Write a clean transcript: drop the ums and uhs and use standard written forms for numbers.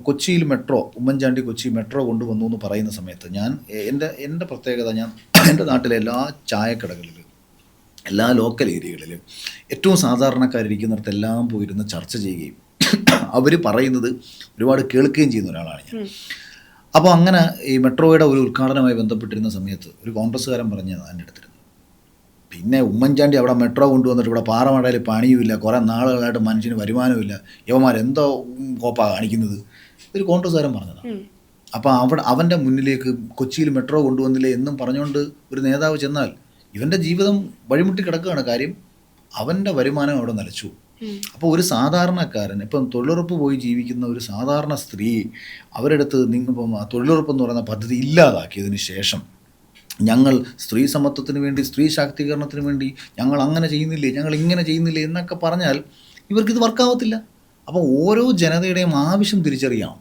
കൊച്ചിയിൽ metro, Oommen Chandy Kochi metro കൊണ്ടുവന്നു എന്ന് പറയുന്ന സമയത്ത് ഞാൻ എൻ്റെ പ്രത്യേകത, ഞാൻ എൻ്റെ നാട്ടിലെ എല്ലാ ചായക്കടകളിലും, എല്ലാ ലോക്കൽ ഏരിയകളിലും ഏറ്റവും സാധാരണക്കാരിരിക്കുന്നിടത്തെല്ലാം പോയിരുന്ന് ചർച്ച ചെയ്യുകയും അവർ പറയുന്നത് ഒരുപാട് കേൾക്കുകയും ചെയ്യുന്ന ഒരാളാണ് ഞാൻ. അപ്പോൾ അങ്ങനെ ഈ മെട്രോയുടെ ഒരു ഉദ്ഘാടനവുമായി ബന്ധപ്പെട്ടിരുന്ന സമയത്ത് ഒരു കോൺഗ്രസ്സുകാരൻ പറഞ്ഞത് എൻ്റെ അടുത്തിരുന്നു, പിന്നെ ഉമ്മൻചാണ്ടി അവിടെ മെട്രോ കൊണ്ടുവന്നിട്ട് ഇവിടെ പാറമടയിൽ പണിയുമില്ല, കുറേ നാളുകളായിട്ട് മനുഷ്യന് വരുമാനമില്ല, യവന്മാരെന്തോ കോപ്പാ കാണിക്കുന്നത്, ഒരു കോൺഗ്രസ്സുകാരൻ പറഞ്ഞതാണ്. അപ്പോൾ അവൻ്റെ മുന്നിലേക്ക് കൊച്ചിയിൽ മെട്രോ കൊണ്ടുവന്നില്ലേ എന്നും പറഞ്ഞുകൊണ്ട് ഒരു നേതാവ് ചെന്നാൽ ഇവൻ്റെ ജീവിതം വഴിമുട്ടി കിടക്കുകയാണ്. കാര്യം അവൻ്റെ വരുമാനം അവിടെ നിലച്ചു. അപ്പോൾ ഒരു സാധാരണക്കാരൻ, ഇപ്പം തൊഴിലുറപ്പ് പോയി ജീവിക്കുന്ന ഒരു സാധാരണ സ്ത്രീ, അവരെടുത്ത് നിങ്ങളിപ്പം തൊഴിലുറപ്പെന്ന് പറയുന്ന പദ്ധതി ഇല്ലാതാക്കിയതിന് ശേഷം ഞങ്ങൾ സ്ത്രീ സമത്വത്തിന് വേണ്ടി, സ്ത്രീ ശാക്തീകരണത്തിന് വേണ്ടി ഞങ്ങൾ അങ്ങനെ ചെയ്യുന്നില്ലേ, ഞങ്ങൾ ഇങ്ങനെ ചെയ്യുന്നില്ലേ എന്നൊക്കെ പറഞ്ഞാൽ ഇവർക്കിത് വർക്കാവത്തില്ല. അപ്പോൾ ഓരോ ജനതയുടെയും ആവശ്യം തിരിച്ചറിയണം.